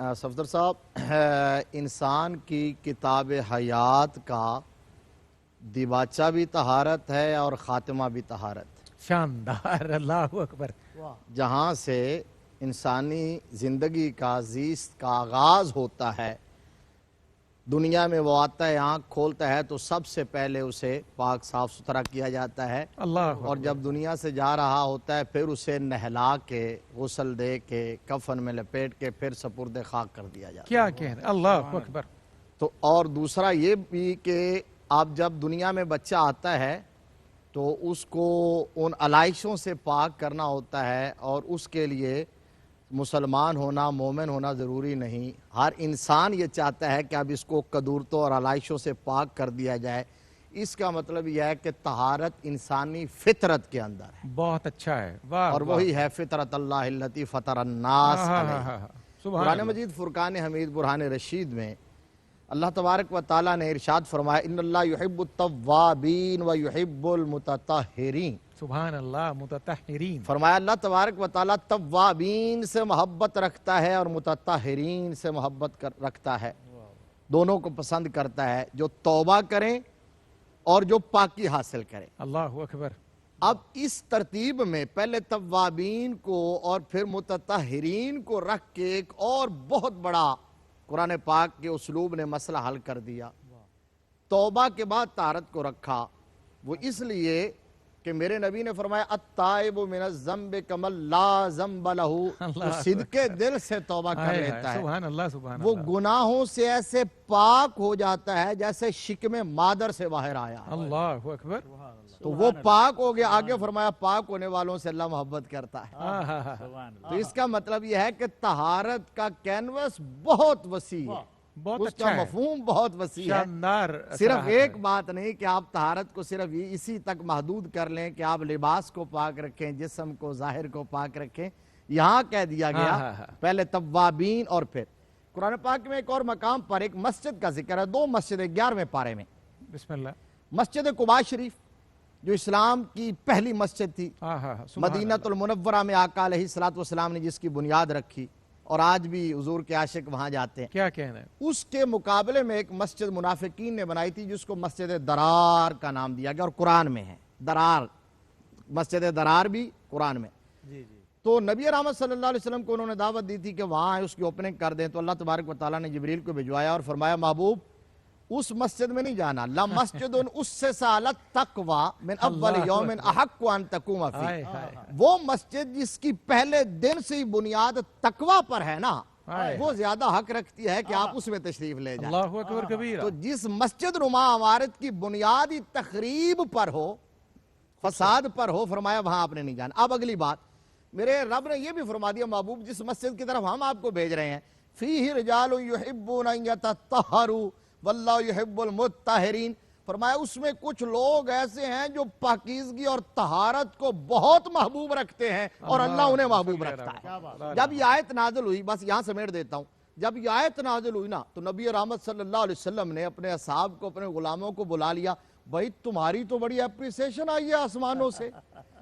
صفدر صاحب انسان کی کتاب حیات کا دیباچہ بھی طہارت ہے اور خاتمہ بھی طہارت، شاندار، اللہ اکبر. جہاں سے انسانی زندگی کا زیست کا آغاز ہوتا ہے. دنیا میں وہ آتا ہے، آنکھ کھولتا ہے تو سب سے پہلے اسے پاک صاف ستھرا کیا جاتا ہے، اللہ اور جب دنیا سے جا رہا ہوتا ہے پھر اسے نہلا کے غسل دے کے کفن میں لپیٹ کے پھر سپرد خاک کر دیا جاتا ہے. کیا کہہ رہے ہیں، اللہ اکبر. تو اور دوسرا یہ بھی کہ آپ جب دنیا میں بچہ آتا ہے تو اس کو ان علائشوں سے پاک کرنا ہوتا ہے، اور اس کے لیے مسلمان ہونا، مومن ہونا ضروری نہیں. ہر انسان یہ چاہتا ہے کہ اب اس کو قدورتوں اور علائشوں سے پاک کر دیا جائے. اس کا مطلب یہ ہے کہ طہارت انسانی فطرت کے اندر ہے، بہت اچھا ہے. واہ اور وہی ہے فطرت اللہ التی فطر الناس علیہ. سبحان قرآن اللہ. مجید فرقان حمید برہان رشید میں اللہ تبارک و تعالیٰ نے ارشاد فرمایا ان اللہ یحب التوابین و یحب المتطہرین. سبحان اللہ، متطہرین. فرمایا اللہ تبارک و تعالیٰ توابین سے محبت رکھتا ہے اور متطہرین سے محبت رکھتا ہے. دونوں کو پسند کرتا ہے، جو توبہ کریں اور جو پاکی حاصل کریں. اللہ اکبر. اب اس ترتیب میں پہلے توابین کو اور پھر متطہرین کو رکھ کے ایک اور بہت بڑا قرآن پاک کے اسلوب نے مسئلہ حل کر دیا. توبہ کے بعد طہارت کو رکھا، وہ اس لیے کہ میرے نبی نے فرمایا التائب من الذنب کمن لا ذنب لہ. جو صدقے دل سے توبہ کر لیتا ہے سبحان اللہ، سبحان وہ اللہ. گناہوں سے ایسے پاک ہو جاتا ہے جیسے شکم مادر سے باہر آیا. اللہ اکبر. تو وہ پاک ہو گیا. آگے فرمایا پاک ہونے والوں سے اللہ محبت کرتا ہے. تو اس کا مطلب یہ ہے کہ طہارت کا کینوس بہت وسیع ہے، بہت اس کا اچھا ہے. مفہوم بہت وسیع ہے. شاندار. صرف ایک بات نہیں کہ آپ طہارت کو صرف اسی تک محدود کر لیں کہ آپ لباس کو پاک رکھیں، جسم کو، ظاہر کو پاک رکھیں. یہاں کہہ دیا گیا پہلے توابین اور پھر قرآن پاک میں ایک اور مقام پر ایک مسجد کا ذکر ہے. 2 مسجدیں 11ویں پارے میں. بسم اللہ. مسجد قباء شریف جو اسلام کی پہلی مسجد تھی، مدینہ المنورہ میں آقا علیہ السلام نے جس کی بنیاد رکھی، اور آج بھی حضور کے عاشق وہاں جاتے ہیں. کیا کہنا ہے. اس کے مقابلے میں ایک مسجد منافقین نے بنائی تھی جس کو مسجد درار کا نام دیا گیا، اور قرآن میں ہے درار. مسجد درار بھی قرآن میں. تو نبی رحمت صلی اللہ علیہ وسلم کو انہوں نے دعوت دی تھی کہ وہاں اس کی اوپننگ کر دیں. تو اللہ تبارک و تعالیٰ نے جبریل کو بھجوایا اور فرمایا محبوب اس مسجد میں نہیں جانا. لَمَسْجِدٌ أُسِّسَ عَلَى التَّقْوَى مِنْ أَوَّلِ يَوْمٍ أَحَقُّ أَن تَقُومَ فِيهِ. وہ مسجد جس کی پہلے دن سے ہی بنیاد تقوی پر ہے نا، وہ زیادہ حق رکھتی ہے کہ آپ اس میں تشریف لے جائیں. اللہ اکبر کبیرہ. تو جس مسجد نما عمارت کی بنیادی تخریب پر ہو، فساد پر ہو، فرمایا وہاں آپ نے نہیں جانا. اب اگلی بات، میرے رب نے یہ بھی فرما دیا محبوب جس مسجد کی طرف ہم آپ کو بھیج رہے ہیں فیہ رجال یحبون ان یتطہروا واللہ یحب المطہرین. فرمایا اس میں کچھ لوگ ایسے ہیں جو پاکیزگی اور طہارت کو بہت محبوب رکھتے ہیں، اور اللہ انہیں محبوب رکھتا ہے. جب یہ آیت نازل ہوئی، بس یہاں سمیٹ دیتا ہوں، جب یہ آیت نازل ہوئی نا تو نبی رحمت صلی اللہ علیہ وسلم نے اپنے اصحاب کو، اپنے غلاموں کو بلا لیا. بھائی تمہاری تو بڑی اپریسیشن آئی ہے آسمانوں سے،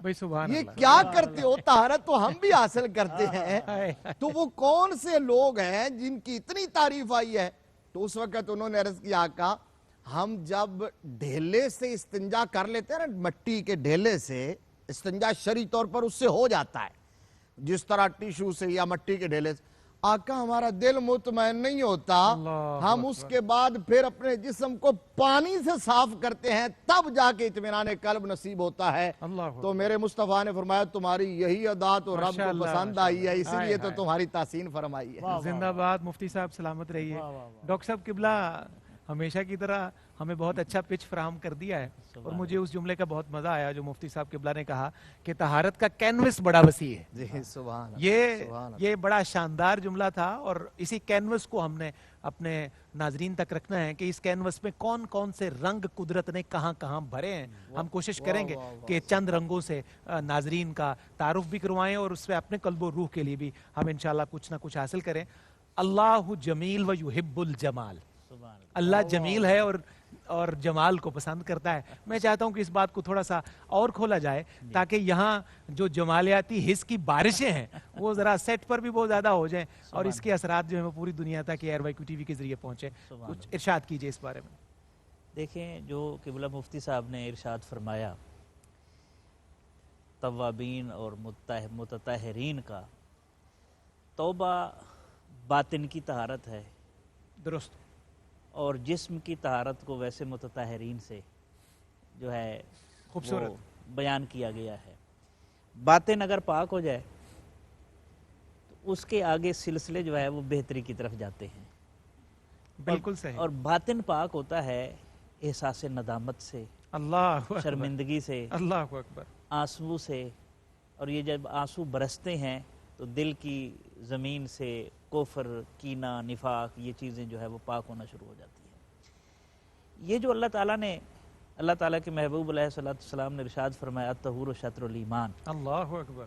بھائی سبحان یہ اللہ. کیا کرتے ہو؟ طہارت تو ہم بھی حاصل کرتے ہیں. تو وہ کون سے لوگ ہیں جن کی اتنی تعریف آئی ہے؟ تو اس وقت انہوں نے عرض کیا آقا ہم جب ڈھیلے سے استنجا کر لیتے ہیں نا، مٹی کے ڈھیلے سے استنجا شرعی طور پر اس سے ہو جاتا ہے، جس طرح ٹیشو سے یا مٹی کے ڈھیلے سے. آقا ہمارا دل مطمئن نہیں ہوتا، ہم اس کے بعد پھر اپنے جسم کو پانی سے صاف کرتے ہیں، تب جا کے اطمینان قلب نصیب ہوتا ہے. تو میرے مصطفیٰ نے فرمایا تمہاری یہی ادا تو رب کو پسند آئی ہے، اسی لیے تو تمہاری تحسین فرمائی ہے. زندہ باد. مفتی صاحب سلامت رہیے. ڈاکٹر صاحب قبلہ ہمیشہ کی طرح ہمیں بہت اچھا پچ فراہم کر دیا ہے، اور مجھے اس جملے کا بہت مزہ آیا جو مفتی صاحب قبلہ نے کہا کہ طہارت کا کینوس بڑا وسیع ہے. جی سبحان یہ بڑا شاندار جملہ تھا، اور اسی کینوس کو ہم نے اپنے ناظرین تک رکھنا ہے کہ اس کینوس میں کون کون سے رنگ قدرت نے کہاں کہاں بھرے ہیں. ہم کوشش کریں گے کہ چند رنگوں سے ناظرین کا تعارف بھی کروائیں، اور اس سے اپنے قلب و روح کے لیے بھی ہم انشاءاللہ کچھ نہ کچھ حاصل کریں. اللہ جمیل و یحب الجمال. اللہ جمیل ہے اور اور جمال کو پسند کرتا ہے. میں چاہتا ہوں کہ اس بات کو تھوڑا سا اور کھولا جائے تاکہ یہاں جو جمالیاتی حس کی بارشیں ہیں وہ ذرا سیٹ پر بھی بہت زیادہ ہو جائیں اور اس کے اثرات جو ہیں وہ پوری دنیا تک ایئر وائی ٹی وی کے ذریعے پہنچے. کچھ ارشاد کیجئے اس بارے میں. دیکھیں جو قبلہ مفتی صاحب نے ارشاد فرمایا توابین اور متطہرین کا، توبہ باطن کی طہارت ہے درست. اور جسم کی طہارت کو ویسے متطہرین سے جو ہے خوبصورت وہ بیان کیا گیا ہے. باطن اگر پاک ہو جائے تو اس کے آگے سلسلے جو ہے وہ بہتری کی طرف جاتے ہیں. بالکل صحیح. اور باطن پاک ہوتا ہے احساس ندامت سے، اللہ اکبر. شرمندگی سے، اللہ اکبر. آنسو سے. اور یہ جب آنسو برستے ہیں تو دل کی زمین سے کفر، کینہ، نفاق یہ چیزیں جو ہے وہ پاک ہونا شروع ہو جاتی ہیں. یہ جو اللہ تعالیٰ کے محبوب علیہ السلام نے ارشاد فرمایا الطہور شطر الایمان. اللہ اکبر.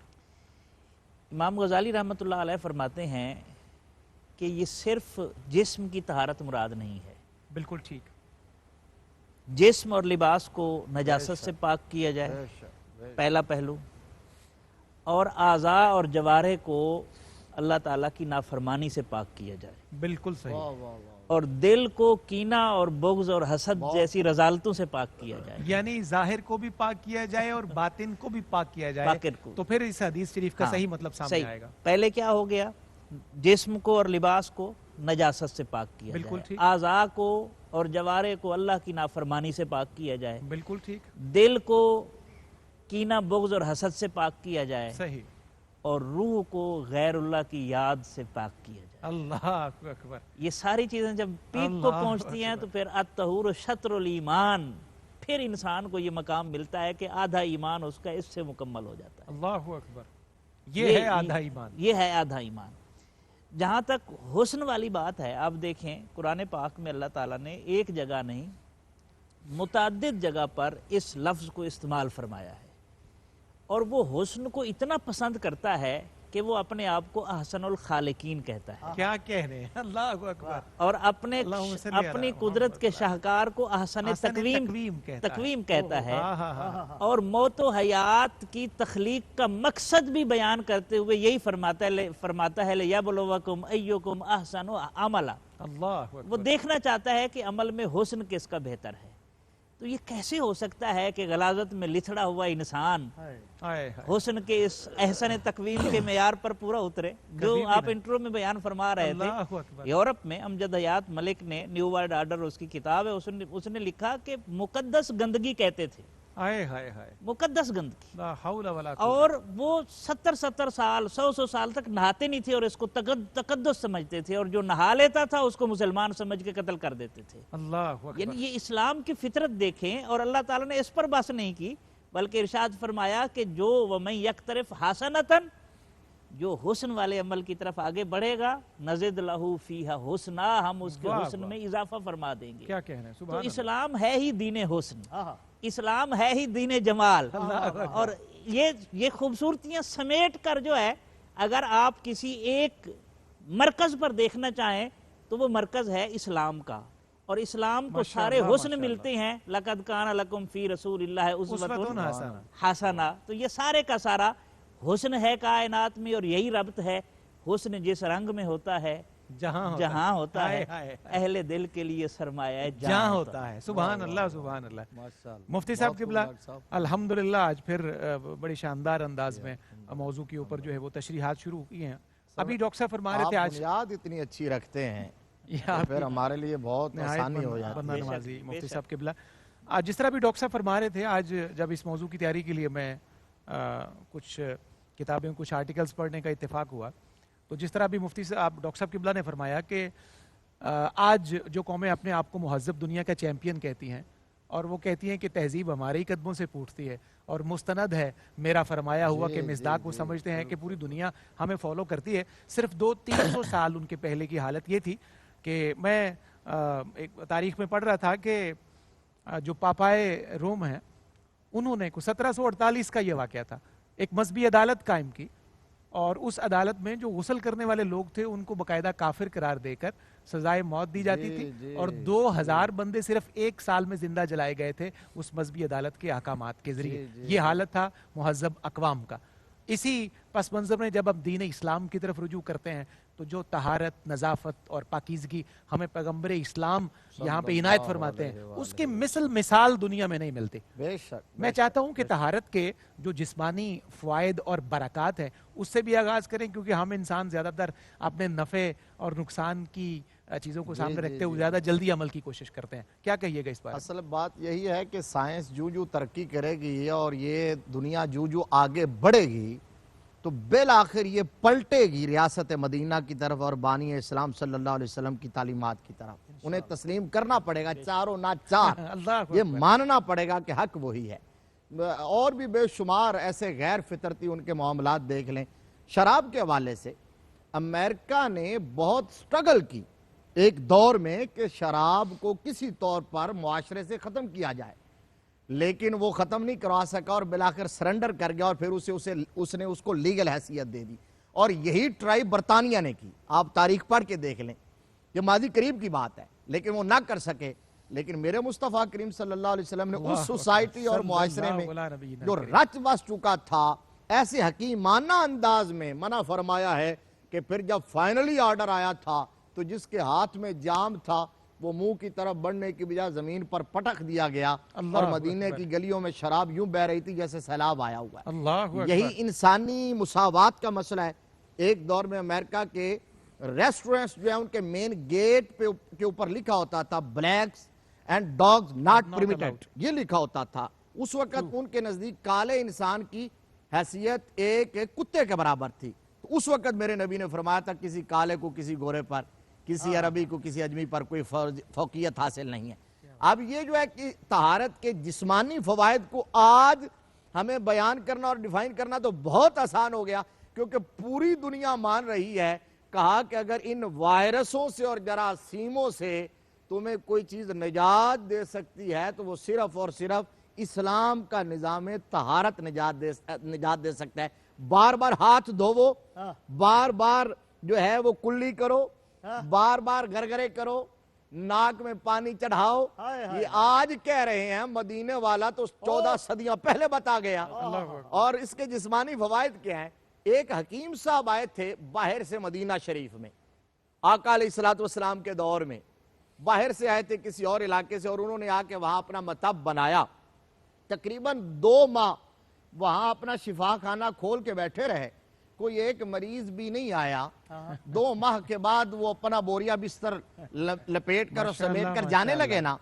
امام غزالی رحمۃ اللہ علیہ فرماتے ہیں کہ یہ صرف جسم کی طہارت مراد نہیں ہے. بالکل ٹھیک. جسم اور لباس کو نجاست سے پاک کیا جائے، پہلا پہلو. اور اعضاء اور جوارح کو اللہ تعالیٰ کی نافرمانی سے پاک کیا جائے. بالکل صحیح. اور دل کو کینہ اور بغض اور حسد جیسی رذالتوں سے پاک کیا جائے. یعنی ظاہر کو بھی پاک کیا جائے اور باطن کو بھی پاک کیا جائے. باطن کو. تو پھر اس حدیث شریف کا ہاں، صحیح مطلب سامنے آئے گا. پہلے کیا ہو گیا؟ جسم کو اور لباس کو نجاست سے پاک کیا بالکل جائے، ٹھیک. اعضاء کو اور جوارح کو اللہ کی نافرمانی سے پاک کیا جائے، بالکل ٹھیک. دل کو کینہ، بغض اور حسد سے پاک کیا جائے، صحیح. اور روح کو غیر اللہ کی یاد سے پاک کیا جائے. اللہ اکبر. یہ ساری چیزیں جب پیک کو اللہ پہنچتی ہیں اکبر. تو پھر الطہور شطر الایمان، پھر انسان کو یہ مقام ملتا ہے کہ آدھا ایمان اس کا اس سے مکمل ہو جاتا ہے. اللہ اکبر. یہ ہے آدھا ایمان. یہ ہے آدھا ایمان. جہاں تک حسن والی بات ہے، آپ دیکھیں قرآن پاک میں اللہ تعالیٰ نے ایک جگہ نہیں متعدد جگہ پر اس لفظ کو استعمال فرمایا ہے. اور وہ حسن کو اتنا پسند کرتا ہے کہ وہ اپنے آپ کو احسن الخالقین کہتا ہے، کیا کہنے ہیں. اللہ اکبر. اور اپنی قدرت کے شاہکار کو احسن تقویم کہتا ہے. اور موت و حیات کی تخلیق کا مقصد بھی بیان کرتے ہوئے یہی فرماتا ہے لِيَبْلُوَكُمْ أَيُّكُمْ أَحْسَنُ عَمَلًا. اللہ وہ دیکھنا چاہتا ہے کہ عمل میں حسن کس کا بہتر ہے. تو یہ کیسے ہو سکتا ہے کہ غلاظت میں لتھڑا ہوا انسان حسن کے اس احسن تقویم کے معیار پر پورا اترے؟ جو آپ انٹرو میں بیان فرما رہے تھے، یورپ میں امجد حیات ملک نے نیو ورلڈ آرڈر اس کی کتاب ہے، اس نے لکھا کہ مقدس گندگی کہتے تھے. مقدس گندگی. اور وہ 70 سال 100 سال تک نہاتے نہیں تھے اور اس کو تقدس سمجھتے تھے، اور جو نہا لیتا تھا اس کو مسلمان سمجھ کے قتل کر دیتے تھے. یعنی یہ اسلام کی فطرت دیکھیں. اور اللہ تعالیٰ نے اس پر بحث نہیں کی بلکہ ارشاد فرمایا کہ جو وَمَن يَقْتَرِفْ حَسَنَةً، جو حسن والے عمل کی طرف آگے بڑھے گا نَزِدْ لَهُ فِيهَا حُسْنًا، ہم اس کے حسن میں اضافہ فرما دیں گے. کیا کہنا ہے. تو اسلام ہے ہی دین حسن، اسلام ہے ہی دین جمال. اور یہ خوبصورتیاں سمیٹ کر جو ہے اگر آپ کسی ایک مرکز پر دیکھنا چاہیں تو وہ مرکز ہے اسلام کا. اور اسلام کو سارے حسن ملتے ہیں. لَقَدْ كَانَ لَكُمْ فِي رَسُولِ اللَّهِ أُسْوَةٌ حَسَنَةٌ. تو یہ سارے کا سارا حسن ہے کائنات میں، اور یہی ربط ہے. حسن جس رنگ میں ہوتا ہے جہاں ہوتا ہے، اہل دل کے لیے سرمایہ جہاں ہوتا ہے. سبحان اللہ سبحان اللہ. مفتی صاحب قبلہ الحمدللہ آج پھر بڑی شاندار انداز میں موضوع کے اوپر جو ہے وہ تشریحات شروع کی ہیں. ابھی ڈاکٹر صاحب فرما رہے تھے آج بنیاد اتنی اچھی رکھتے ہیں پھر ہمارے لیے بہت آسانی ہو جاتی ہے. نوازی مفتی صاحب قبلہ آج جس طرح بھی ڈاکٹر صاحب فرما رہے تھے، آج جب اس موضوع کی تیاری کے لیے میں کچھ کتابیں کچھ آرٹیکلز پڑھنے کا اتفاق ہوا، تو جس طرح بھی مفتی صاحب ڈاکٹر صاحب قبلہ نے فرمایا کہ آج جو قومیں اپنے آپ کو مہذب دنیا کا چیمپئن کہتی ہیں، اور وہ کہتی ہیں کہ تہذیب ہمارے ہی قدموں سے پھوٹتی ہے اور مستند ہے میرا فرمایا ہوا کہ مصداق وہ سمجھتے ہیں کہ پوری دنیا ہمیں فالو کرتی ہے. صرف 200-300 سال ان کے پہلے کی حالت یہ تھی کہ میں ایک تاریخ میں پڑھ رہا تھا کہ جو پاپائے روم ہیں انہوں نے 1748 کا یہ واقعہ تھا، ایک مذہبی عدالت قائم کی اور اس عدالت میں جو غسل کرنے والے لوگ تھے ان کو باقاعدہ کافر قرار دے کر سزائے موت دی جاتی تھی اور 2000 بندے صرف 1 سال میں زندہ جلائے گئے تھے اس مذہبی عدالت کے احکامات کے ذریعے. یہ حالت تھا مہذب اقوام کا. اسی پس منظر میں جب ہم دین اسلام کی طرف رجوع کرتے ہیں تو جو طہارت، نظافت اور پاکیزگی ہمیں پیغمبر اسلام یہاں پہ عنایت فرماتے ہیں اس کی مثال دنیا میں نہیں ملتی. بے شک. میں چاہتا ہوں کہ طہارت کے جو جسمانی فوائد اور برکات ہیں اس سے بھی آغاز کریں، کیونکہ ہم انسان زیادہ تر اپنے نفع اور نقصان کی چیزوں کو سامنے رکھتے ہوئے زیادہ جلدی عمل کی کوشش کرتے ہیں. کیا کہیے گا اس بارے میں؟ اصل بات یہی ہے کہ سائنس جو ترقی کرے گی اور یہ دنیا جو آگے بڑھے گی تو بالآخر یہ پلٹے گی ریاست مدینہ کی طرف اور بانی اسلام صلی اللہ علیہ وسلم کی تعلیمات کی طرف. انہیں تسلیم کرنا پڑے گا، چاروں نہ چار، یہ ماننا پڑے گا کہ حق وہی ہے. اور بھی بے شمار ایسے غیر فطرتی ان کے معاملات دیکھ لیں. شراب کے حوالے سے امریکہ نے بہت سٹرگل کی ایک دور میں کہ شراب کو کسی طور پر معاشرے سے ختم کیا جائے، لیکن وہ ختم نہیں کروا سکا اور بالآخر سرنڈر کر گیا اور پھر اس نے اس کو لیگل حیثیت دے دی. اور یہی ٹرائی برطانیہ نے کی. آپ تاریخ پڑھ کے دیکھ لیں، یہ ماضی قریب کی بات ہے لیکن وہ نہ کر سکے. لیکن میرے مصطفیٰ کریم صلی اللہ علیہ وسلم نے اس سوسائٹی اور معاشرے میں جو رچ بس چکا تھا ایسے حکیمانہ انداز میں منع فرمایا ہے کہ پھر جب فائنلی آرڈر آیا تھا تو جس کے ہاتھ میں جام تھا وہ منہ کی طرف بڑھنے کی بجائے زمین پر پٹک دیا گیا اور مدینے کی گلیوں میں شراب یوں بہ رہی تھی جیسے سیلاب آیا ہوا ہے. یہی انسانی مساوات کا مسئلہ ہے. ایک دور میں امریکہ کے ریسٹورنٹس جو ہیں ان کے مین گیٹ کے اوپر لکھا ہوتا تھا blacks and dogs not permitted, یہ لکھا ہوتا تھا. اس وقت ان کے نزدیک کالے انسان کی حیثیت ایک کتے کے برابر تھی. تو اس وقت میرے نبی نے فرمایا تھا کسی کالے کو کسی گورے پر، کسی عربی کو کسی اجمی پر کوئی فوقیت حاصل نہیں ہے. اب یہ جو ہے کہ طہارت کے جسمانی فوائد کو آج ہمیں بیان کرنا اور ڈیفائن کرنا تو بہت آسان ہو گیا، کیونکہ پوری دنیا مان رہی ہے. کہا کہ اگر ان وائرسوں سے اور جراثیموں سے تمہیں کوئی چیز نجات دے سکتی ہے تو وہ صرف اور صرف اسلام کا نظام طہارت نجات دے سکتا ہے. بار بار ہاتھ دھوو، بار بار جو ہے وہ کلی کرو، بار بار گرگرے کرو، ناک میں پانی چڑھاؤ. یہ آج کہہ رہے ہیں، مدینے والا تو 14 صدیاں پہلے بتا گیا. اور اس کے جسمانی فوائد کیا ہیں؟ ایک حکیم صاحب آئے تھے باہر سے مدینہ شریف میں، آقا علیہ السلام کے دور میں باہر سے آئے تھے کسی اور علاقے سے، اور انہوں نے آ کے وہاں اپنا مطب بنایا. تقریباً 2 ماہ وہاں اپنا شفا خانہ کھول کے بیٹھے رہے، کوئی ایک مریض بھی نہیں آیا. 2 ماہ کے بعد وہ اپنا بوریا بستر لپیٹ کر اور سمیٹ کر جانے لگے نا،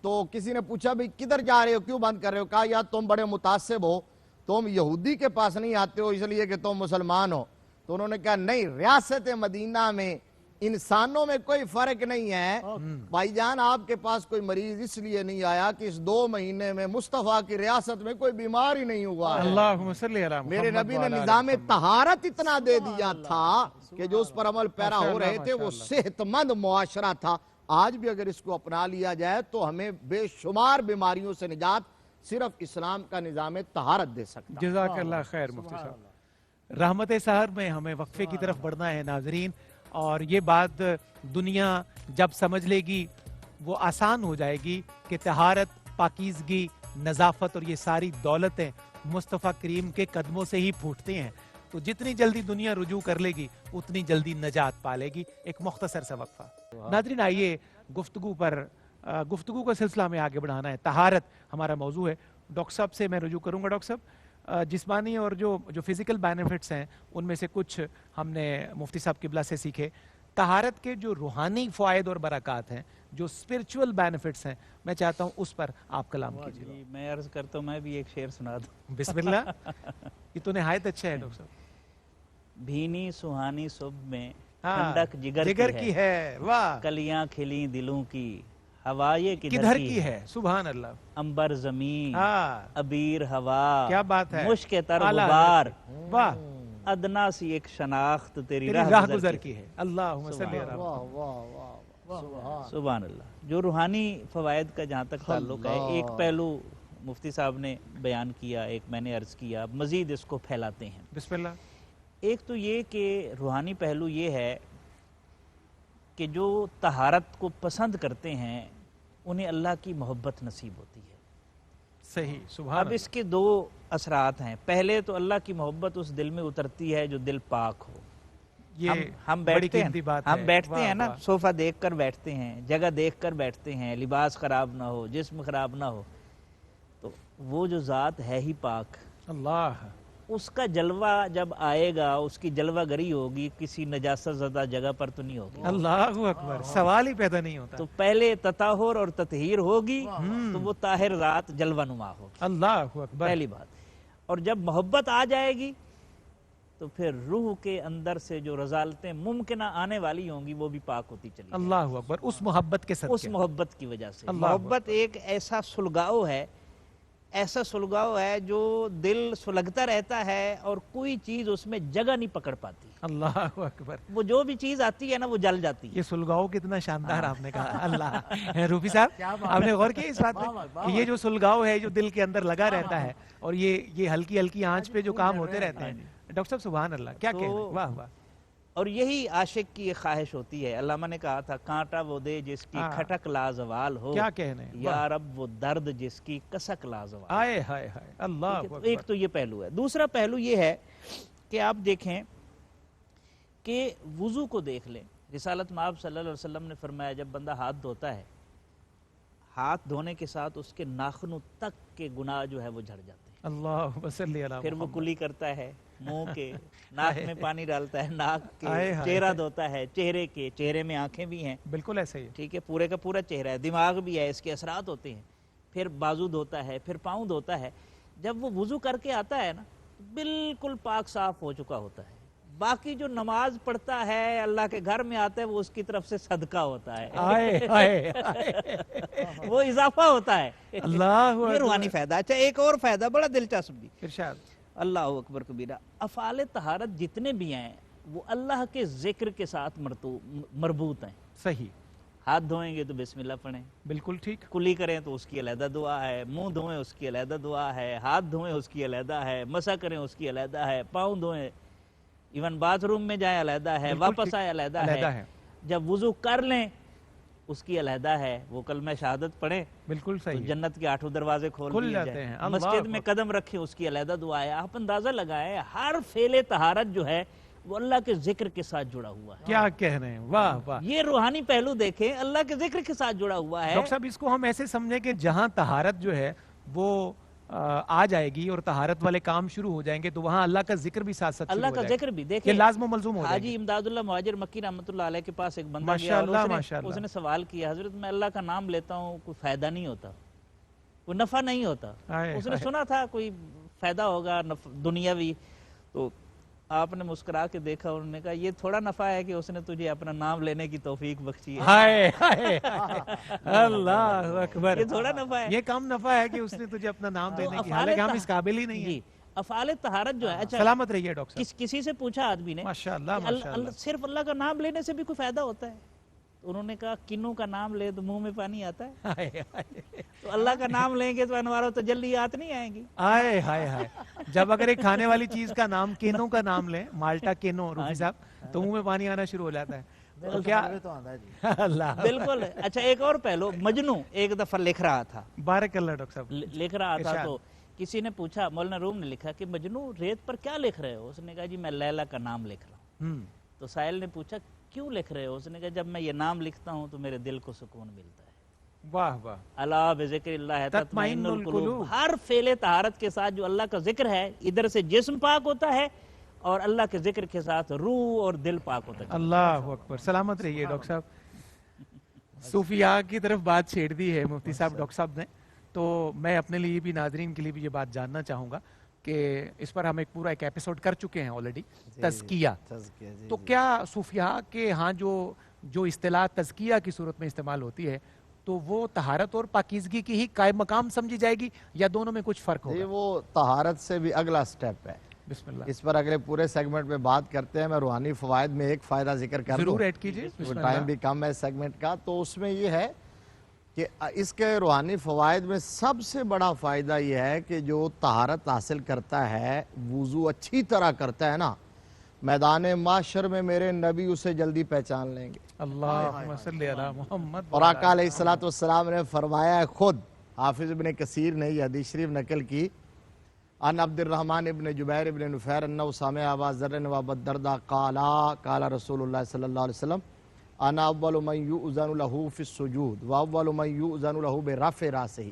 تو کسی نے پوچھا بھی کدھر جا رہے ہو، کیوں بند کر رہے ہو؟ کہا یا تم بڑے متعصب ہو، تم یہودی کے پاس نہیں آتے ہو اس لیے کہ تم مسلمان ہو. تو انہوں نے کہا نہیں، ریاست مدینہ میں انسانوں میں کوئی فرق نہیں ہے بھائی جان. آپ کے پاس کوئی مریض اس لیے نہیں آیا کہ اس 2 مہینے میں مصطفیٰ کی ریاست میں کوئی بیمار ہی نہیں ہوا ہے. اللہم صلی علی محمد. میرے نبی نے نظام طہارت اتنا دے دیا تھا کہ جو اس پر عمل پیرا ہو رہے تھے وہ صحت مند معاشرہ تھا. آج بھی اگر اس کو اپنا لیا جائے تو ہمیں بے شمار بیماریوں سے نجات صرف اسلام کا نظام طہارت دے سکتا. جزاک اللہ خیر مفتی صاحب. رحمت سحر میں ہمیں وقفے کی طرف بڑھنا ہے ناظرین، اور یہ بات دنیا جب سمجھ لے گی وہ آسان ہو جائے گی کہ طہارت، پاکیزگی، نظافت اور یہ ساری دولتیں مصطفیٰ کریم کے قدموں سے ہی پھوٹتے ہیں. تو جتنی جلدی دنیا رجوع کر لے گی اتنی جلدی نجات پا لے گی. ایک مختصر سا وقفہ. ناظرین آئیے گفتگو کا سلسلہ میں آگے بڑھانا ہے. طہارت ہمارا موضوع ہے. ڈاکٹر صاحب سے میں رجوع کروں گا. ڈاکٹر صاحب، جسمانی اور جو فزیکل بینیفٹس ہیں ان میں سے کچھ ہم نے مفتی صاحب قبلہ سے سیکھے. طہارت کے جو روحانی فوائد اور برکات ہیں، جو اسپرچول بینیفٹس ہیں، میں چاہتا ہوں اس پر آپ کلام کیجیے. میں عرض کرتا ہوں، میں بھی ایک شعر سنا دوں. بسم اللہ. یہ تو نہایت اچھا ہے ڈاکٹر صاحب. بھینی سہانی صبح میں ٹھنڈک جگر کی ہے، واہ. کلیاں کھلی دلوں کی، ہوائے کدھر کی ہے. سبحان اللہ. امبر زمین، ابیر ہوا، کیا بات ہے. مشک تر غبار، واہ. ادنا سی ایک شناخت تیری راہ گزر کی ہے. اللہم صلی علی محمد. سبحان اللہ. جو روحانی فوائد کا جہاں تک تعلق ہے، ایک پہلو مفتی صاحب نے بیان کیا، ایک میں نے عرض کیا، مزید اس کو پھیلاتے ہیں. بسم اللہ. ایک تو یہ کہ روحانی پہلو یہ ہے کہ جو طہارت کو پسند کرتے ہیں انہیں اللہ کی محبت نصیب ہوتی ہے. صحیح، سبحان اب اس کے دو اثرات ہیں. پہلے تو اللہ کی محبت اس دل میں اترتی ہے جو دل پاک ہو. یہ ہم بڑی بیٹھتے قیمتی بات ہیں، ہے. ہم بیٹھتے واہ، ہیں نا، واہ. صوفہ دیکھ کر بیٹھتے ہیں، جگہ دیکھ کر بیٹھتے ہیں، لباس خراب نہ ہو، جسم خراب نہ ہو، تو وہ جو ذات ہے ہی پاک، اللہ، اس کا جلوہ جب آئے گا، اس کی جلوہ گری ہوگی، کسی نجاست زدہ جگہ پر تو نہیں ہوگی. اللہ اکبر، سوال ہی پیدا نہیں ہوتا. تو پہلے تطہر اور تطہیر ہوگی تو وہ طاہر ذات جلوہ نما ہوگی، اللہ اکبر. پہلی بات. اور جب محبت آ جائے گی تو پھر روح کے اندر سے جو رذالتیں ممکنہ آنے والی ہوں گی وہ بھی پاک ہوتی چلی جائیں گی. اللہ اکبر، اس محبت کے صدقے. اس محبت کی وجہ سے. اللہ محبت ایک ایسا سلگاؤ ہے، ایسا سلگاؤ ہے جو دل سلگتا رہتا ہے اور کوئی چیز اس میں جگہ نہیں پکڑ پاتی. اللہ اکبر. وہ جو بھی چیز آتی ہے نا وہ جل جاتی ہے. یہ سلگاؤ کتنا شاندار آپ نے کہا. اللہ. روفی صاحب، آپ نے غور کیا اس بات پہ کہ یہ جو سلگاؤ ہے جو دل کے اندر لگا رہتا ہے اور یہ ہلکی ہلکی آنچ پہ جو کام ہوتے رہتے ہیں. ڈاکٹر صاحب سبحان اللہ، کیا کہنا ہے. واہ واہ. اور یہی عاشق کی ایک خواہش ہوتی ہے. علامہ نے کہا تھا کانٹا وہ دے جس کی کھٹک لازوال ہو، کیا کہنے. یا رب وہ درد جس کی کسک لازوال. آئے ہائے ہائے. اللہ اکبر. ایک تو یہ پہلو ہے. دوسرا پہلو یہ ہے کہ آپ دیکھیں کہ وضو کو دیکھ لیں. رسالت مآب صلی اللہ علیہ وسلم نے فرمایا جب بندہ ہاتھ دھوتا ہے، ہاتھ دھونے کے ساتھ اس کے ناخنوں تک کے گناہ جو ہے وہ جھڑ جاتے ہیں. اللہ صلی اللہ. پھر وہ کلی کرتا ہے، منہ کے ناک میں پانی ڈالتا ہے، ناک کے، آئے ہائے. چہرہ دھوتا ہے، چہرے کے، چہرے میں آنکھیں بھی ہیں، بالکل ایسے ہی. ٹھیک ہے، پورے کا پورا چہرہ ہے، دماغ بھی ہے، اس کے اثرات ہوتے ہیں. پھر بازو دھوتا ہے، پھر پاؤں دھوتا ہے. جب وہ وضو کر کے آتا ہے نا بالکل پاک صاف ہو چکا ہوتا ہے. باقی جو نماز پڑھتا ہے، اللہ کے گھر میں آتا ہے، وہ اس کی طرف سے صدقہ ہوتا ہے. آئے ہائے. وہ اضافہ ہوتا ہے. اللہ یہ روحانی فائدہ. اچھا ایک اور فائدہ بڑا دلچسپ بھی. ارشاد. اللہ اکبر کبیرہ. افعال طہارت جتنے بھی ہیں وہ اللہ کے ذکر کے ساتھ مربوط ہیں. صحیح. ہاتھ دھوئیں گے تو بسم اللہ پڑھیں، بالکل ٹھیک. کلی کریں تو اس کی علیحدہ دعا ہے، منہ دھوئیں اس کی علیحدہ دعا ہے، ہاتھ دھوئیں اس کی علیحدہ ہے، مسح کریں اس کی علیحدہ ہے، پاؤں دھوئیں، ایون باتھ روم میں جائیں علیحدہ ہے، بالکل واپس ٹھیک. آئے علیحدہ علیحدہ ہے. ہے. جب وضو کر لیں اس کی علیحدہ ہے. وہ کلمہ شہادت پڑھیں بالکل تو صحیح. جنت کے 8 دروازے کھول کھل دیے جاتے جائیں. ہیں. اللہ مسجد میں اکبر. قدم رکھیں اس کی علیحدہ دعا ہے. آپ اندازہ لگائیں ہر فعل طہارت جو ہے وہ اللہ کے ذکر کے ساتھ جڑا ہوا ہے. کیا کہہ رہے ہیں. واہ واہ. یہ روحانی پہلو دیکھیں، اللہ کے ذکر کے ساتھ جڑا ہوا ہے. ڈاکٹر صاحب اس کو ہم ایسے سمجھیں کہ جہاں طہارت جو ہے وہ آ جائے گی اور طہارت والے کام شروع ہو جائیں گے تو وہاں اللہ کا ذکر بھی ساتھ ساتھ اللہ شروع کا ہو جائے ذکر بھی گا. دیکھیں. یہ لازم و ملزوم ہو جائے حاجی گی. امداد اللہ مہاجر مکی رحمۃ اللہ علیہ کے پاس ایک بندہ ماشاء گیا اللہ، اور ماشاء اللہ. اس نے سوال کیا حضرت میں اللہ کا نام لیتا ہوں کوئی فائدہ نہیں ہوتا، کوئی نفع نہیں ہوتا. آئے اس نے آئے. سنا تھا کوئی فائدہ ہوگا دنیاوی. تو آپ نے مسکرا کے دیکھا، انہوں نے کہا یہ تھوڑا نفع ہے کہ اس نے تجھے اپنا نام لینے کی توفیق بخشی ہے. ہائے ہائے ہائے. اللہ اکبر. یہ تھوڑا نفع ہے. یہ کم نفع ہے کہ اس نے تجھے اپنا نام دینے کی، حالانکہ ہم اس قابل ہی نہیں ہیں. جی افعال طہارت جو ہے. اچھا سلامت رہیے ڈاکٹر صاحب. کسی سے پوچھا آدمی نے ماشاء اللہ کہ ماشاء اللہ. صرف اللہ کا نام لینے سے بھی کوئی فائدہ ہوتا ہے؟ انہوں نے کہا کنوں کا نام لے تو منہ میں پانی آتا ہے، ہائے ہائے. تو اللہ کا نام لیں گے تو انوار و تجلیات نہیں آئیں گی. آئے ہائے ہائے. جب اگر ایک کھانے والی چیز کا نام کینو کا نام لیں، مالٹا کینو روفی صاحب، تو منہ میں پانی آنا شروع ہو جاتا ہے. تو کیا تو آتا ہے جی. اللہ بالکل. اچھا ایک اور پہلو، مجنو ایک دفعہ لکھ رہا تھا، بارک اللہ ڈاکٹر صاحب. لکھ رہا تھا ارشاد. تو کسی نے پوچھا، مولانا روم نے لکھا کہ مجنو ریت پر کیا لکھ رہے ہو؟ اس نے کہا جی میں لیلا کا نام لکھ رہا ہوں. تو سائل نے پوچھا کیوں لکھ رہے ہو؟ اس نے کہا جب میں یہ نام لکھتا ہوں تو میرے دل کو سکون ملتا ہے. واہ واہ. اللہ بذکر اللہ تطمئن القلوب. ہر فعل طہارت کے ساتھ جو اللہ کا ذکر ہے، ادھر سے جسم پاک ہوتا ہے اور اللہ کے ذکر کے ساتھ روح اور دل پاک ہوتا ہے. اللہ اکبر. سلامت رہیے ڈاکٹر صاحب. صوفیاء کی طرف بات چھیڑ دی ہے مفتی صاحب ڈاکٹر صاحب نے، تو میں اپنے لیے بھی، ناظرین کے لیے بھی یہ بات جاننا چاہوں گا کہ اس پر ہم پورا ایک ایپیسوڈ کر چکے ہیں آلریڈی، تزکیہ. تو کیا صوفیاء کے ہاں جو اصطلاح تزکیہ کی صورت میں استعمال ہوتی ہے تو وہ طہارت اور پاکیزگی کی ہی قائم مقام سمجھی جائے گی یا دونوں میں کچھ فرق ہوگا؟ وہ طہارت سے بھی اگلا سٹیپ ہے. بسم اللہ. اس پر اگلے پورے سیگمنٹ میں بات کرتے ہیں. میں روحانی فوائد میں ایک فائدہ ذکر کر دوں، ضرور ایڈ کیجئے. ٹائم بھی کم ہے سیگمنٹ کا. تو اس میں یہ ہے کہ اس کے روحانی فوائد میں سب سے بڑا فائدہ یہ ہے کہ جو طہارت حاصل کرتا ہے، وضو اچھی طرح کرتا ہے نا، میدان معاشر میں میرے نبی اسے جلدی پہچان لیں گے. اللہم صلی علی محمد. اور آقا علیہ السلام نے فرمایا ہے خود, حافظ ابن کثیر نے یہ حدیث شریف نقل کی, ان عبد الرحمن ابن جبیر ابن نفیر انہو سامع ابا ذر و ابا الدرداء قال رسول اللہ صلی اللہ علیہ وسلم انا اول من یؤذن له فی السجود و اول من یؤذن له برفع راسه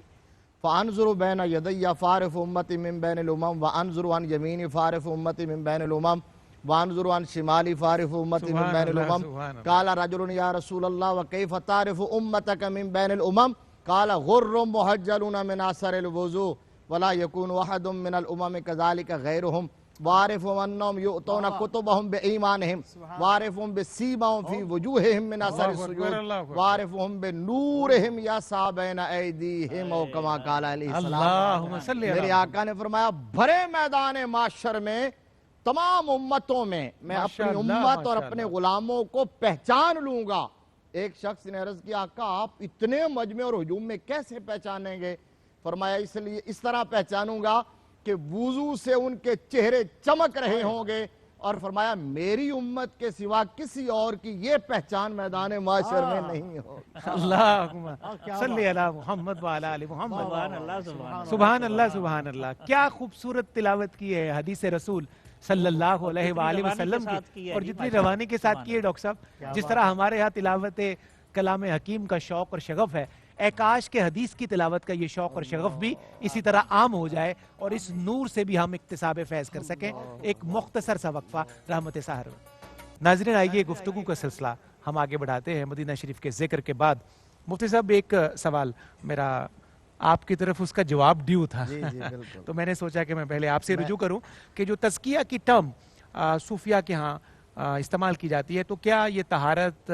فانظر بین یدی فارف امتی من بین الامم وانظر عن یمین فارف امتی من بین الامم وانظر عن شمالی فارف امتی من بین الامم. قال رجل یا رسول اللہ وکیف تعرف امتک من بین الامم قال غر محجلون من اثر الوضوء ولا يكون واحد من الامم كذلك غيرهم وعارفهم انهم يؤتون كتبهم بايمانهم وعارفهم بسيماهم في وجوههم من اثر السجود وعارفهم بنورهم يسعى بين ايديهم او كما قال عليه السلام. میرے آقا نے فرمایا بھرے میدان معاشر میں تمام امتوں میں میں اپنی امت اور اپنے غلاموں کو پہچان لوں گا. ایک شخص نے عرض کیا آقا آپ اتنے مجمع اور ہجوم میں کیسے پہچانیں گے؟ فرمایا اس لیے اس طرح پہچانوں گا کہ وضو سے ان کے چہرے چمک رہے ہوں گے, اور فرمایا میری امت کے سوا کسی اور کی یہ پہچان میدان معاشر میں نہیں ہو. اللہم صلی علی محمد وعلی آل محمد. سبحان اللہ سبحان اللہ. کیا خوبصورت تلاوت کی ہے حدیث رسول صلی اللہ علیہ وآلہ وسلم کی, اور جتنی روانی کے ساتھ کی ہے ڈاکٹر صاحب. جس طرح ہمارے ہاں تلاوت کلام حکیم کا شوق اور شغف ہے, اے کاش کے حدیث کی تلاوت کا یہ شوق اور شغف بھی اسی طرح عام ہو جائے اور اس نور سے بھی ہم اکتساب فیض کر سکیں. ایک مختصر سا وقفہ رحمت سحر. ناظرین آئیے گفتگو کا سلسلہ ہم آگے بڑھاتے ہیں. مدینہ شریف کے ذکر کے بعد مفتی صاحب ایک سوال میرا آپ کی طرف اس کا جواب ڈیو تھا, تو میں نے سوچا کہ میں پہلے آپ سے رجوع کروں کہ جو تزکیہ کی ٹرم صوفیہ کے ہاں استعمال کی جاتی ہے, تو کیا یہ طہارت,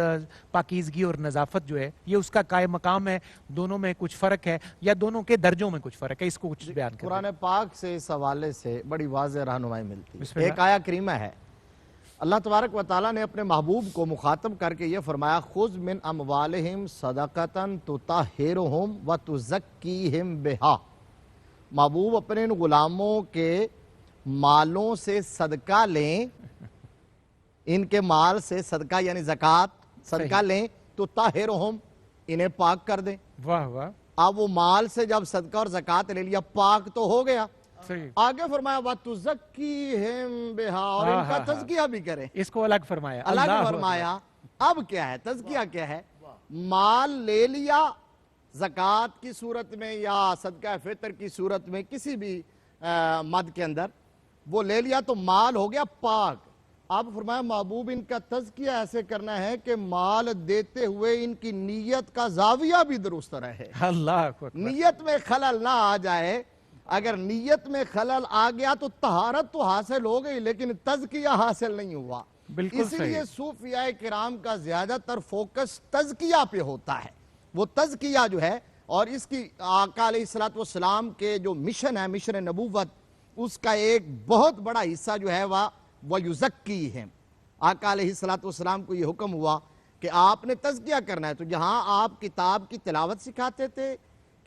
پاکیزگی اور نظافت جو ہے یہ اس کا قائم مقام ہے؟ دونوں میں کچھ فرق ہے یا دونوں کے درجوں میں کچھ فرق ہے؟ اس کو کچھ بیان کریں. قرآن پاک سے اس حوالے سے بڑی واضح رہنمائی ملتی ہے. ایک آیہ کریمہ ہے, اللہ تبارک و تعالیٰ نے اپنے محبوب کو مخاطب کر کے یہ فرمایا خذ من اموالہم صدقۃ تطہرہم وتزکیہم بہا. محبوب اپنے ان غلاموں کے مالوں سے صدقہ لیں, ان کے مال سے صدقہ یعنی زکوٰۃ صدقہ لیں تو طاہرہم انہیں پاک کر دیں. واہ واہ. اب وہ مال سے جب صدقہ اور زکوٰۃ لے لیا پاک تو ہو گیا. آگے فرمایا وَتُزَكِّيهِمْ بِهَا, اور ان کا تزکیہ بھی کریں. اس کو الگ فرمایا. الگ فرمایا. اب کیا ہے تزکیہ کیا ہے؟ مال لے لیا زکوٰۃ کی صورت میں یا صدقہ فطر کی صورت میں کسی بھی مد کے اندر وہ لے لیا تو مال ہو گیا پاک. اب فرمایا محبوب ان کا تزکیہ ایسے کرنا ہے کہ مال دیتے ہوئے ان کی نیت کا زاویہ بھی درست رہے. اللہ نیت میں خلل نہ آ جائے. اگر نیت میں خلل آ گیا تو طہارت تو حاصل ہو گئی لیکن تزکیہ حاصل نہیں ہوا. اس لیے صوفیاء کرام کا زیادہ تر فوکس تزکیہ پہ ہوتا ہے. وہ تزکیہ جو ہے, اور اس کی آقا علیہ السلام کے جو مشن ہے, مشن نبوت, اس کا ایک بہت بڑا حصہ جو ہے وَيُزَكِّيهِمْ. آقا علیہ السلام کو یہ حکم ہوا کہ آپ نے تزکیہ کرنا ہے. تو جہاں آپ کتاب کی تلاوت سکھاتے تھے,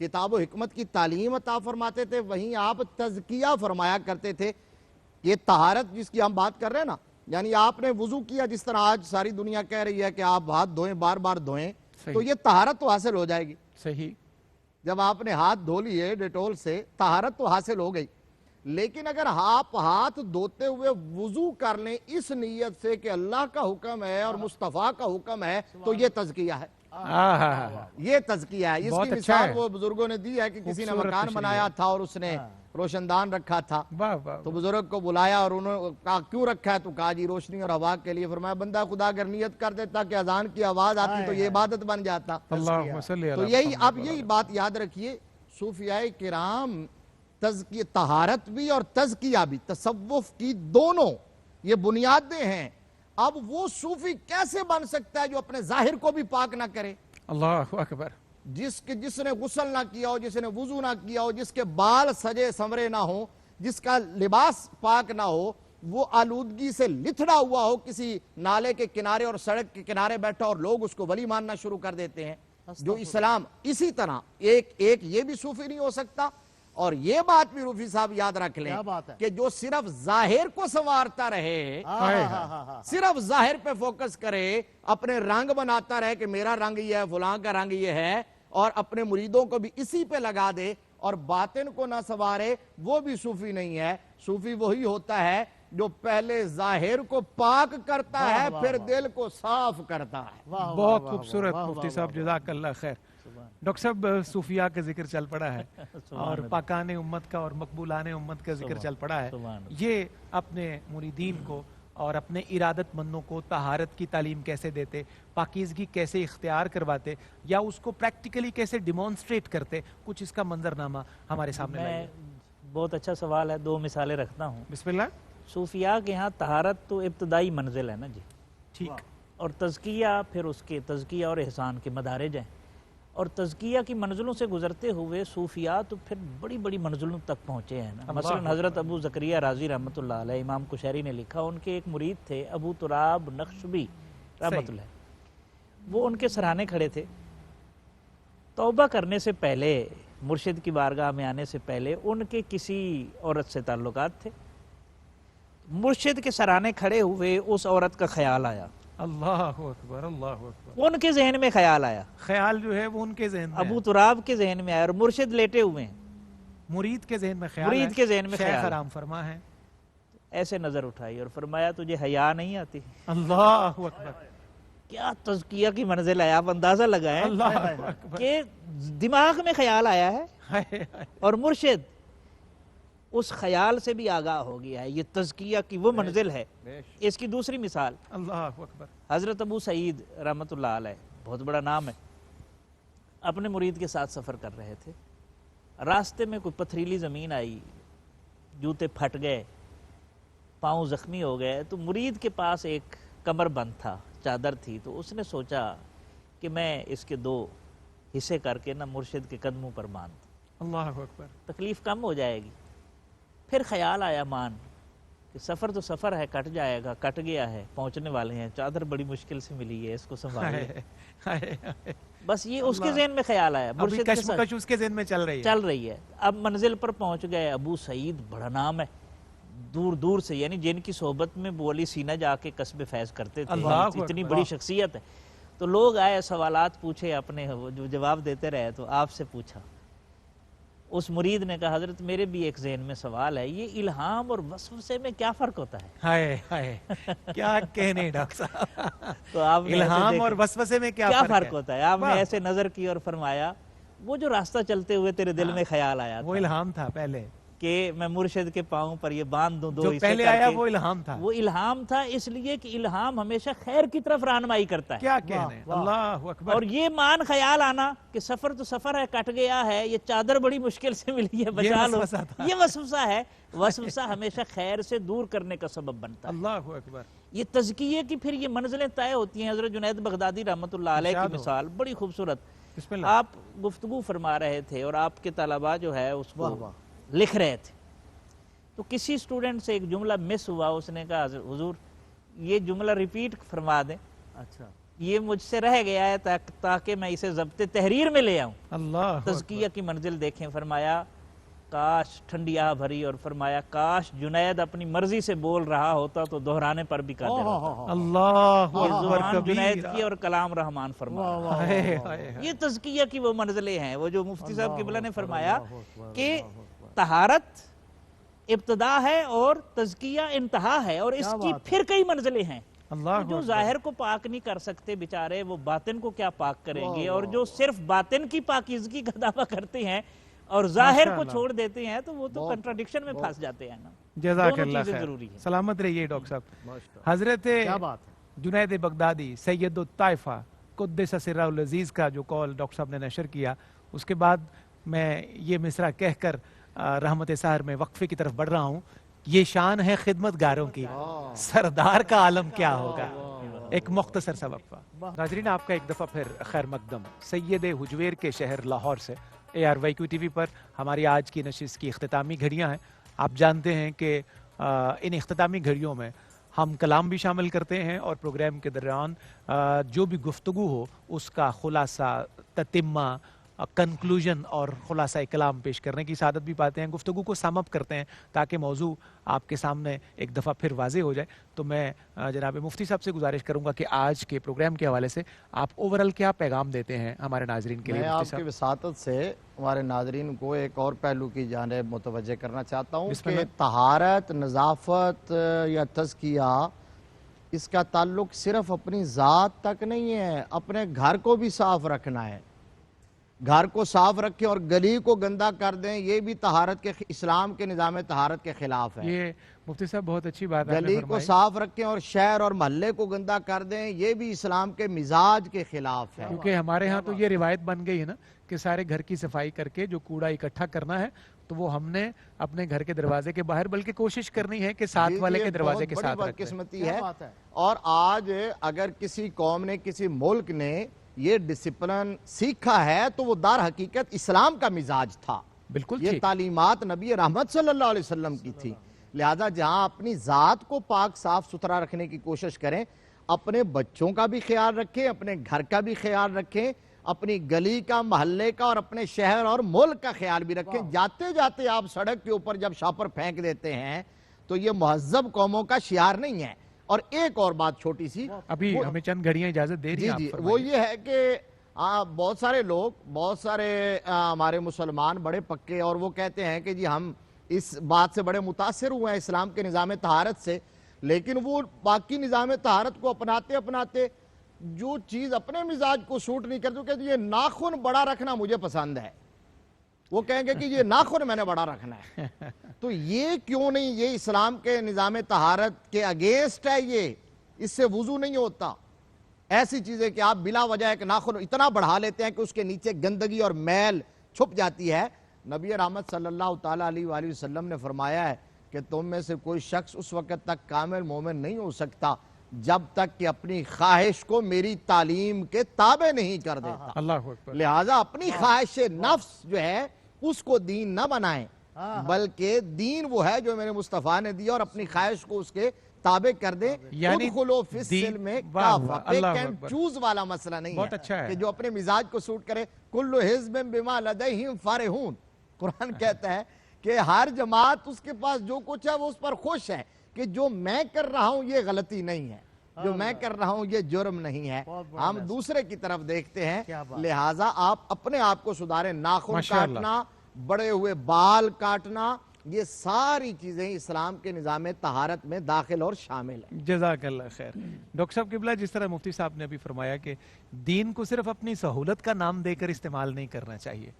کتاب و حکمت کی تعلیم عطا فرماتے تھے, وہیں آپ تزکیہ فرمایا کرتے تھے. یہ طہارت جس کی ہم بات کر رہے ہیں نا, یعنی آپ نے وضو کیا جس طرح آج ساری دنیا کہہ رہی ہے کہ آپ ہاتھ دھوئیں, بار بار دھوئیں, تو یہ طہارت تو حاصل ہو جائے گی. صحیح. جب آپ نے ہاتھ دھو لیے ڈیٹول سے طہارت تو حاصل ہو گئی. لیکن اگر آپ ہاتھ دھوتے ہوئے وضو کر لیں اس نیت سے کہ اللہ کا حکم ہے اور مصطفیٰ کا حکم ہے, تو یہ تزکیہ ہے. یہ تزکیہ ہے. اس کی مثال وہ بزرگوں نے دی ہے کہ کسی نے مکان بنایا تھا اور اس نے روشن دان رکھا تھا, تو بزرگ کو بلایا اور انہوں نے کہا کیوں رکھا ہے؟ تو کہا جی روشنی اور ہوا کے لیے. فرمایا بندہ خدا اگر نیت کر دیتا کہ اذان کی آواز آتی تو یہ عبادت بن جاتا. تو یہی اب یہی بات یاد رکھیے, صوفیاء کرام تزکیہ, طہارت بھی اور تزکیہ بھی, تصوف کی دونوں یہ بنیادیں ہیں. اب وہ صوفی کیسے بن سکتا ہے جو اپنے ظاہر کو بھی پاک نہ کرے؟ اللہ اکبر. جس نے غسل نہ کیا ہو, جس نے وضو نہ کیا ہو, جس کے بال سجے سنورے نہ ہو, جس کا لباس پاک نہ ہو, وہ آلودگی سے لتھڑا ہوا ہو, کسی نالے کے کنارے اور سڑک کے کنارے بیٹھا اور لوگ اس کو ولی ماننا شروع کر دیتے ہیں جو اسلام. اسی طرح ایک یہ بھی صوفی نہیں ہو سکتا. اور یہ بات بھی روفی صاحب یاد رکھ لیں کیا بات ہے؟ کہ جو صرف ظاہر کو سنوارتا رہے، صرف ظاہر پہ فوکس کرے، اپنے رنگ بناتا رہے کہ میرا رنگ یہ ہے، فلاں کا رنگ یہ ہے، اور اپنے مریدوں کو بھی اسی پہ لگا دے اور باطن کو نہ سنوارے، وہ بھی صوفی نہیں ہے۔ صوفی وہی ہوتا ہے جو پہلے ظاہر کو پاک کرتا ہے، پھر دل کو صاف کرتا ہے۔ بہت خوبصورت مفتی صاحب، جزاک اللہ خیر۔ ڈاکٹر صاحب، صوفیاء کا ذکر چل پڑا ہے اور پاکان امت کا اور مقبولان امت کا ذکر چل پڑا ہے، یہ اپنے مریدین کو اور اپنے ارادت مندوں کو طہارت کی تعلیم کیسے دیتے، پاکیزگی کیسے اختیار کرواتے، یا اس کو پریکٹیکلی کیسے ڈیمونسٹریٹ کرتے، کچھ اس کا منظرنامہ ہمارے سامنے لائیے۔ بہت اچھا سوال ہے، دو مثالیں رکھتا ہوں۔ بسم اللہ۔ صوفیاء کے ہاں طہارت تو ابتدائی منزل ہے نا جی، ٹھیک۔ اور تزکیہ پھر اس کے تزکیہ اور احسان کے مدارج ہیں، اور تزکیہ کی منزلوں سے گزرتے ہوئے صوفیاء تو پھر بڑی بڑی منزلوں تک پہنچے ہیں نا۔ مثلا حضرت ابو زکریا رازی رحمۃ اللہ علیہ، امام کشیری نے لکھا، ان کے ایک مرید تھے ابو تراب نقشبی رحمۃ اللہ، وہ ان کے سرانے کھڑے تھے۔ توبہ کرنے سے پہلے، مرشد کی بارگاہ میں آنے سے پہلے، ان کے کسی عورت سے تعلقات تھے۔ مرشد کے سرانے کھڑے ہوئے، اس عورت کا خیال آیا، اللہ اکبر، اللہ اکبر۔ ان کے ذہن میں خیال آیا، خیال جو ہے وہ ان کے ذہن میں ابو تراب کے ذہن میں آیا، اور مرشد لیٹے ہوئے ہیں، مرید کے ذہن میں خیال مرید ہے، کے ذہن میں شیخ خیال ہے۔ حرام فرما ہے، ایسے نظر اٹھائی اور فرمایا تجھے حیا نہیں آتی؟ اللہ اکبر، کیا تزکیہ کی منزل ہے، آپ اندازہ لگائیں اللہ اکبر، کہ دماغ میں خیال آیا ہے ہائے ہائے، اور مرشد اس خیال سے بھی آگاہ ہو گیا ہے۔ یہ تزکیہ کی وہ منزل ہے۔ اس کی دوسری مثال اللہ اکبر۔ حضرت ابو سعید رحمۃ اللہ علیہ، بہت بڑا نام ہے، اپنے مرید کے ساتھ سفر کر رہے تھے، راستے میں کوئی پتھریلی زمین آئی، جوتے پھٹ گئے، پاؤں زخمی ہو گئے، تو مرید کے پاس ایک کمر بند تھا، چادر تھی، تو اس نے سوچا کہ میں اس کے دو حصے کر کے نہ مرشد کے قدموں پر باندھ دوں، اللہ اکبر، تکلیف کم ہو جائے گی۔ پھر خیال آیا مان کہ سفر تو سفر ہے، کٹ جائے گا، کٹ گیا ہے، پہنچنے والے ہیں، چادر بڑی مشکل سے ملی ہے، اس کو سنبھالے۔ ہائے ہائے، بس یہ اس کے ذہن میں خیال آیا، ابھی مرشد کے ساتھ کشمکش اس کے ذہن میں چل رہی ہے۔ چل رہی ہے۔ اب منزل پر پہنچ گئے، ابو سعید بڑا نام ہے، دور دور سے، یعنی جن کی صحبت میں ابو علی سینہ جا کے قصب فیض کرتے تھے، اللہ اتنی بڑی شخصیت ہے۔ تو لوگ آئے، سوالات پوچھے اپنے، جو جواب دیتے رہے، تو آپ سے پوچھا۔ اس مرید نے کہا حضرت میرے بھی ایک ذہن میں سوال ہے، یہ الہام اور وسوسے میں کیا فرق ہوتا ہے؟ ہائے ہائے، کیا کہنے ڈاکٹر صاحب، تو آپ نے الہام اور وسوسے میں کیا فرق ہوتا ہے؟ آپ نے ایسے نظر کی اور فرمایا وہ جو راستہ چلتے ہوئے تیرے دل میں خیال آیا وہ تھا الہام تھا پہلے، کہ میں مرشد کے پاؤں پر یہ باندھ دوں، دو جو حصے پہلے کر آیا کے، وہ الہام تھا۔ وہ الہام تھا، اس لیے کہ الہام ہمیشہ خیر کی طرف رہنمائی کرتا ہے۔ کیا کہنے، اللہ اکبر۔ اور یہ مان خیال آنا کہ سفر تو سفر ہے، کٹ گیا ہے، یہ چادر بڑی مشکل سے ملی ہے، بچا لو، وسوسہ تھا۔ یہ وسوسہ ہے۔ وسوسہ ہمیشہ خیر سے دور کرنے کا سبب بنتا ہے۔ اللہ اکبر، یہ تزکیے کی پھر یہ منزلیں طے ہوتی ہیں۔ حضرت جنید بغدادی رحمۃ اللہ علیہ ارشاد کی ہو۔ مثال بڑی خوبصورت، بسم اللہ۔ آپ گفتگو فرما رہے تھے اور آپ کے طلباء جو ہے اس کو لکھ رہے تھے، تو کسی اسٹوڈنٹ سے ایک جملہ مس ہوا، اس نے کہا حضور یہ جملہ ریپیٹ فرما دیں، اچھا، یہ مجھ سے رہ گیا ہے تاکہ میں اسے ضبط تحریر میں لے آؤں۔ اللہ تزکیہ کی منزل دیکھیں، فرمایا کاش ٹھنڈی آہ بھری، اور فرمایا کاش جنید اپنی مرضی سے بول رہا ہوتا تو دہرانے پر بھی قادر ہوتا۔ اللہ یہ اکبر زبان جنید کبیرہ، کی اور کلام رحمان فرمایا۔ ہائے ہائے، یہ تزکیہ کی وہ منزلیں ہیں، وہ جو مفتی صاحب قبلہ نے فرمایا کہ طہارت ابتدا ہے اور تزکیہ انتہا ہے، اور اس کی پھر کئی منزلیں ہیں۔ اللہ جو ظاہر کو پاک نہیں کر سکتے بیچارے، وہ باطن کو کیا پاک کریں گے؟ اور جو صرف باطن کی پاکیزگی کا دعویٰ کرتے ہیں اور ظاہر کو چھوڑ دیتے ہیں، تو وہ تو کنٹراڈکشن میں پھنس جاتے ہیں نا۔ جزاک دونوں اللہ چیزیں خیر، ضروری ہیں۔ سلامت رہیے ڈاکٹر صاحب۔ حضرت جنید بغدادی سید الطائفہ قدس سرہ العزیز کا جو قول ڈاکٹر صاحب نے نشر کیا، اس کے بعد میں یہ مصرع کہہ کر رحمت سحر میں وقفے کی طرف بڑھ رہا ہوں۔ یہ شان ہے خدمت گاروں کی، سردار کا عالم کیا ہوگا۔ ایک مختصر سا وقفہ۔ ناظرین، آپ کا ایک دفعہ پھر خیر مقدم سید حجویر کے شہر لاہور سے ARYQ TV پر ہماری آج کی نشست کی اختتامی گھڑیاں ہیں۔ آپ جانتے ہیں کہ ان اختتامی گھڑیوں میں ہم کلام بھی شامل کرتے ہیں، اور پروگرام کے دوران جو بھی گفتگو ہو اس کا خلاصہ، تتمہ، کنکلوژن اور خلاصہ کلام پیش کرنے کی سعادت بھی پاتے ہیں, گفتگو کو سم اپ کرتے ہیں تاکہ موضوع آپ کے سامنے ایک دفعہ پھر واضح ہو جائے. تو میں جناب مفتی صاحب سے گزارش کروں گا کہ آج کے پروگرام کے حوالے سے آپ اوورال کیا پیغام دیتے ہیں ہمارے ناظرین کے لیے. میں آپ کی وساطت سے ہمارے ناظرین کو ایک اور پہلو کی جانب متوجہ کرنا چاہتا ہوں کہ طہارت, نظافت یا تزکیہ اس کا تعلق صرف اپنی ذات تک نہیں ہے, اپنے گھر کو بھی صاف رکھنا ہے. گھر کو صاف رکھیں اور گلی کو گندا کر دیں, یہ بھی طہارت کے اسلام کے نظام طہارت کے خلاف ہے. یہ مفتی صاحب بہت اچھی بات ہے. گلی کو صاف رکھیں اور شہر اور محلے کو گندا کر دیں, یہ بھی اسلام کے مزاج کے خلاف ہے. کیونکہ ہمارے ہاں تو یہ روایت بن گئی ہے نا کہ سارے گھر کی صفائی کر کے جو کوڑا اکٹھا کرنا ہے تو وہ ہم نے اپنے گھر کے دروازے کے باہر, بلکہ کوشش کرنی ہے کہ ساتھ والے کے دروازے کے ساتھ رکھیں. قسمتی ہے. اور آج اگر کسی قوم نے, کسی ملک نے یہ ڈسپلن سیکھا ہے تو وہ دار حقیقت اسلام کا مزاج تھا. بالکل یہ تعلیمات نبی رحمت صلی اللہ علیہ وسلم کی تھی. لہذا جہاں اپنی ذات کو پاک صاف ستھرا رکھنے کی کوشش کریں, اپنے بچوں کا بھی خیال رکھیں, اپنے گھر کا بھی خیال رکھیں, اپنی گلی کا, محلے کا اور اپنے شہر اور ملک کا خیال بھی رکھیں. جاتے جاتے آپ سڑک کے اوپر جب شاپر پھینک دیتے ہیں تو یہ مہذب قوموں کا شعار نہیں ہے. اور ایک اور بات چھوٹی سی, ابھی ہمیں چند گھڑیاں اجازت دے رہی ہیں, وہ یہ ہے کہ بہت سارے لوگ, بہت سارے ہمارے مسلمان بڑے پکے, اور وہ کہتے ہیں کہ جی ہم اس بات سے بڑے متاثر ہوئے ہیں اسلام کے نظام طہارت سے, لیکن وہ باقی نظام طہارت کو اپناتے اپناتے جو چیز اپنے مزاج کو سوٹ نہیں کرتی, کہ یہ ناخن بڑا رکھنا مجھے پسند ہے, وہ کہیں گے کہ یہ ناخن میں نے بڑا رکھنا ہے. تو یہ کیوں نہیں, یہ اسلام کے نظام طہارت کے اگینسٹ ہے, یہ اس سے وضو نہیں ہوتا. ایسی چیزیں کہ آپ بلا وجہ ایک ناخن اتنا بڑھا لیتے ہیں کہ اس کے نیچے گندگی اور میل چھپ جاتی ہے. نبی رحمت صلی اللہ تعالیٰ علیہ وآلہ وسلم نے فرمایا ہے کہ تم میں سے کوئی شخص اس وقت تک کامل مومن نہیں ہو سکتا جب تک کہ اپنی خواہش کو میری تعلیم کے تابع نہیں کر دیتا. اللہ اکبر. لہٰذا اپنی خواہش نفس جو ہے اس کو دین نہ بنائیں, بلکہ دین وہ ہے جو میرے مصطفیٰ نے دیا, اور اپنی خواہش کو اس کے تابع کر دیں. یعنی ادخلوا فی السلم کافہ, پیک اینڈ چوز والا مسئلہ نہیں ہے کہ جو اپنے مزاج کو سوٹ کرے. کل حزب بما لدیہم فرحون, قرآن کہتا ہے کہ ہر جماعت اس کے پاس جو کچھ ہے وہ اس پر خوش ہے, کہ جو میں کر رہا ہوں یہ غلطی نہیں ہے, جو میں کر رہا ہوں یہ جرم نہیں ہے. ہم دوسرے کی طرف دیکھتے ہیں. لہٰذا آپ اپنے آپ کو سدھاریں. ناخن کاٹنا, بڑے ہوئے بال کاٹنا, یہ ساری چیزیں اسلام کے نظام طہارت میں داخل اور شامل ہیں. جزاک اللہ خیر. ڈاکٹر صاحب قبلہ, جس طرح مفتی صاحب نے ابھی فرمایا کہ دین کو صرف اپنی سہولت کا نام دے کر استعمال نہیں کرنا چاہیے,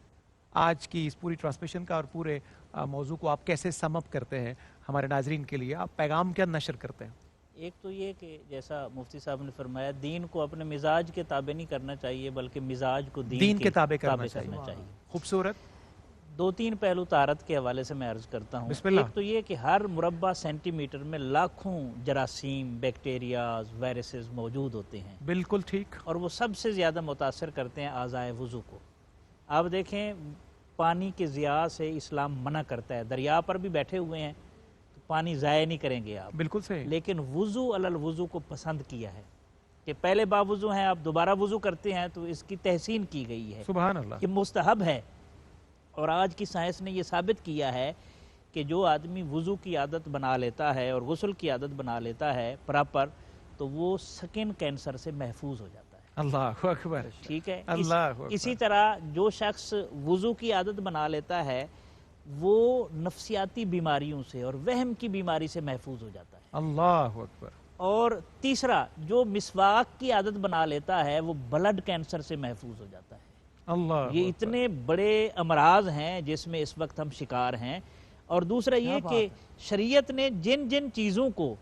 آج کی اس پوری ٹرانسمیشن کا اور پورے موضوع کو آپ کیسے سم اپ کرتے ہیں ہمارے ناظرین کے لیے, آپ پیغام کیا نشر کرتے ہیں؟ ایک تو یہ کہ جیسا مفتی صاحب نے فرمایا, دین کو اپنے مزاج کے تابع نہیں کرنا چاہیے بلکہ مزاج کو دین کے تابع کرنا چاہیے. خوبصورت. دو تین پہلو طہارت کے حوالے سے میں عرض کرتا ہوں. ایک تو یہ کہ ہر مربع سینٹی میٹر میں لاکھوں جراثیم, بیکٹیریاز, وائرسز موجود ہوتے ہیں. بالکل ٹھیک. اور وہ سب سے زیادہ متاثر کرتے ہیں اعضائے وضو کو. آپ دیکھیں پانی کے ضیاع سے اسلام منع کرتا ہے. دریا پر بھی بیٹھے ہوئے ہیں تو پانی ضائع نہیں کریں گے آپ, بالکل صحیح, لیکن وضو علی الوضو کو پسند کیا ہے کہ پہلے باوضو ہیں آپ دوبارہ وضو کرتے ہیں, تو اس کی تحسین کی گئی ہے. سبحان اللہ. یہ مستحب ہے. اور آج کی سائنس نے یہ ثابت کیا ہے کہ جو آدمی وضو کی عادت بنا لیتا ہے اور غسل کی عادت بنا لیتا ہے پراپر, تو وہ سکن کینسر سے محفوظ ہو جاتا ہے. اللہ اکبر. ٹھیک ہے. اللہ اکبر. اسی طرح جو شخص وضو کی عادت بنا لیتا ہے وہ نفسیاتی بیماریوں سے اور وہم کی بیماری سے محفوظ ہو جاتا ہے. اللہ اکبر. اور تیسرا, جو مسواک کی عادت بنا لیتا ہے وہ بلڈ کینسر سے محفوظ ہو جاتا ہے. اللہ, یہ اتنے بڑے امراض ہیں جس میں اس وقت ہم شکار ہیں. اور دوسرا یہ کہ شریعت نے جن جن چیزوں کو,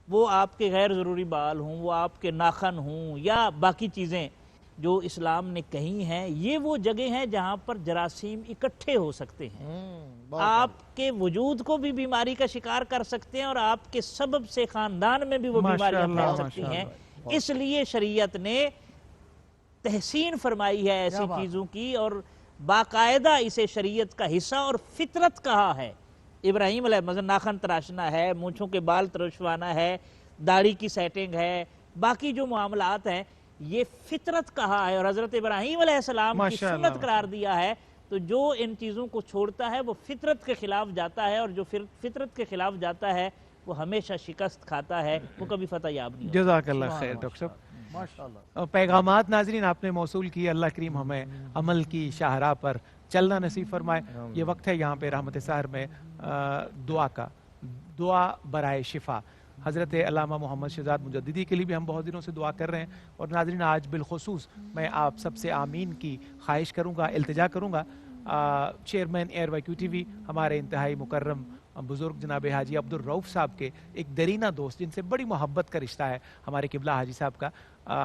وہ آپ کے غیر ضروری بال ہوں, وہ آپ کے ناخن ہوں, یا باقی چیزیں جو اسلام نے کہی ہیں, یہ وہ جگہ ہیں جہاں پر جراثیم اکٹھے ہو سکتے ہیں. آپ کے وجود کو بھی بیماری کا شکار کر سکتے ہیں اور آپ کے سبب سے خاندان میں بھی وہ بیماریاں پھیل سکتی ہیں. اس لیے شریعت نے تحسین فرمائی ہے ایسی چیزوں کی, اور باقاعدہ اسے شریعت کا حصہ اور فطرت کہا ہے. ابراہیم علیہ مثلا ناخن تراشنا ہے, مونچھوں کے بال ترشوانا ہے, داڑھی کی سیٹنگ ہے, باقی جو معاملات ہیں, یہ فطرت کہا ہے اور حضرت ابراہیم علیہ السلام کی سنت قرار دیا ہے، تو جو ان چیزوں کو چھوڑتا ہے وہ فطرت کے خلاف جاتا ہے، اور جو فطرت کے خلاف جاتا ہے وہ ہمیشہ شکست کھاتا ہے، وہ کبھی فتح یاب نہیں ہوتا۔ جزاک اللہ خیر ڈاکٹر صاحب۔ پیغامات ناظرین آپ نے موصول کی، اللہ کریم ہمیں عمل کی شاہراہ پر چلنا نصیب فرمائے۔ یہ وقت ہے یہاں پہ رحمت سحر میں دعا کا، دعا برائے شفا۔ حضرت علامہ محمد شہزاد مجددی کے لیے بھی ہم بہت دنوں سے دعا کر رہے ہیں، اور ناظرین آج بالخصوص میں آپ سب سے آمین کی خواہش کروں گا، التجا کروں گا۔ چیئرمین ایئر وائی کیو ٹی وی ہمارے انتہائی مکرم بزرگ جناب حاجی عبدالرؤف صاحب کے ایک درینہ دوست، جن سے بڑی محبت کا رشتہ ہے ہمارے قبلہ حاجی صاحب کا،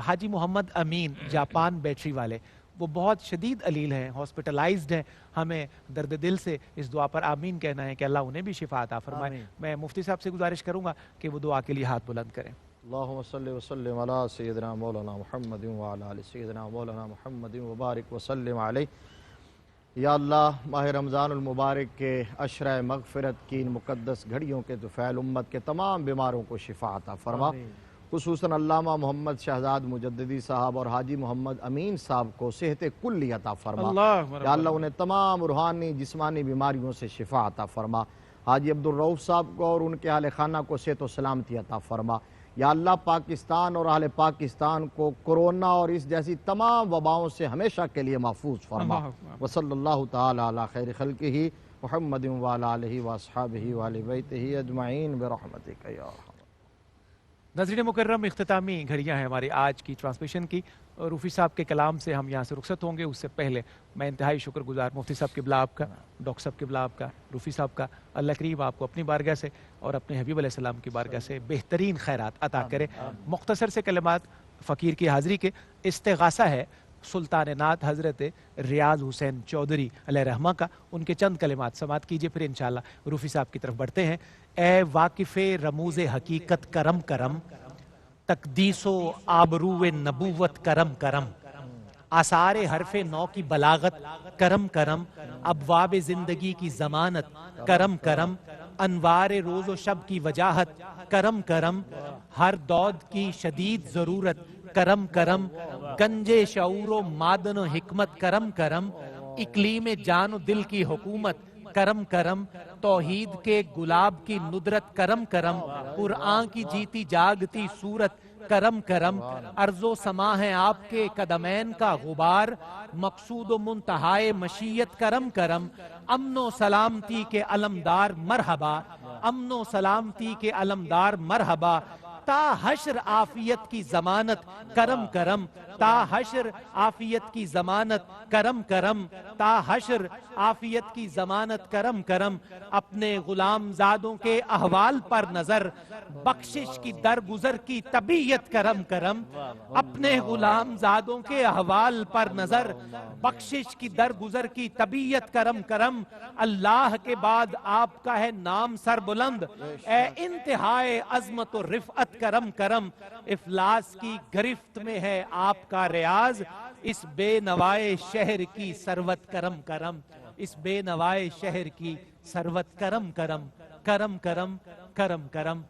حاجی محمد امین جاپان بیٹری والے، وہ بہت شدید علیل ہیں، ہاسپٹلائزڈ ہیں۔ ہمیں درد دل سے اس دعا پر آمین کہنا ہے کہ اللہ انہیں بھی شفا عطا فرمائے۔ میں مفتی صاحب سے گزارش کروں گا کہ وہ دعا کے لیے ہاتھ بلند کریں۔ اللہم صلی وسلم علی سیدنا مولانا محمد وعلی آل سیدنا مولانا محمد وبارک وسلم علیہ۔ یا اللہ، ماہ رمضان المبارک کے عشرہ مغفرت کی ان مقدس گھڑیوں کے طفیل امت کے تمام بیماروں کو شفا عطا فرما، خصوصاً علامہ محمد شہزاد مجددی صاحب اور حاجی محمد امین صاحب کو صحت کلی عطا فرما۔ یا اللہ انہیں تمام روحانی جسمانی بیماریوں سے شفا عطا فرما۔ حاجی عبدالرؤف صاحب کو اور ان کے اہل خانہ کو صحت و سلامتی عطا فرما۔ یا اللہ پاکستان اور اہل پاکستان کو کورونا اور اس جیسی تمام وباؤں سے ہمیشہ کے لیے محفوظ فرما۔ وصلی اللہ تعالی علی خیر خلقہ محمد وعلی آلہ واصحابہ وآل بیتہ اجمعین برحمتک یا ارحم۔ ناظرین مکرم، اختتامی گھڑیاں ہیں ہماری آج کی ٹرانسمیشن کی۔ روفی صاحب کے کلام سے ہم یہاں سے رخصت ہوں گے، اس سے پہلے میں انتہائی شکر گزار مفتی صاحب قبلہ آپ کا، ڈاکٹر صاحب قبلہ آپ کا، روفی صاحب کا۔ اللہ کریم آپ کو اپنی بارگاہ سے اور اپنے حبیب علیہ السلام کی بارگاہ سے بہترین خیرات عطا کرے۔ مختصر سے کلمات فقیر کی حاضری کے استغاثہ ہے سلطان نعت حضرت ریاض حسین چودھری علیہ رحمہ کا، ان کے چند کلمات سماعت کیجئے، پھر انشاءاللہ روفی صاحب کی طرف بڑھتے ہیں۔ اے واقف رموز حقیقت کرم کرم، تقدیس و آبرو نبوت کرم کرم، آثار حرف نو کی بلاغت کرم کرم، ابواب زندگی کی ضمانت کرم کرم، انوار روز و شب کی وجاہت کرم کرم، ہر دود کی شدید ضرورت کرم کرم، گنج شعور و معدن و حکمت کرم کرم، اقلیم جان و دل کی حکومت کرم کرم، توحید کے گلاب کی ندرت کرم کرم، قرآن کی جیتی جاگتی صورت کرم کرم، ارض و سما ہے آپ کے قدمین کا غبار، مقصود و منتہائے مشیت کرم کرم، امن و سلامتی کے علمدار مرحبا، امن و سلامتی کے علمدار مرحبا، تا حشر عافیت کی ضمانت کرم کرم، تا حشر عافیت کی ضمانت کرم کرم، تا حشر عافیت کی ضمانت کرم کرم، اپنے غلام زادوں کے احوال پر نظر، بخشش کی درگزر کی طبیعت کرم کرم، اپنے غلام زادوں کے احوال پر نظر، بخشش کی درگزر کی طبیعت کرم کرم، اللہ کے بعد آپ کا ہے نام سر بلند، اے انتہائے عظمت و رفعت کرم کرم، افلاس کی گرفت میں ہے آپ کا ریاض، اس بے نوائے شہر کی ثروت کرم کرم، اس بے نوائے شہر کی ثروت کرم کرم، کرم کرم کرم کرم۔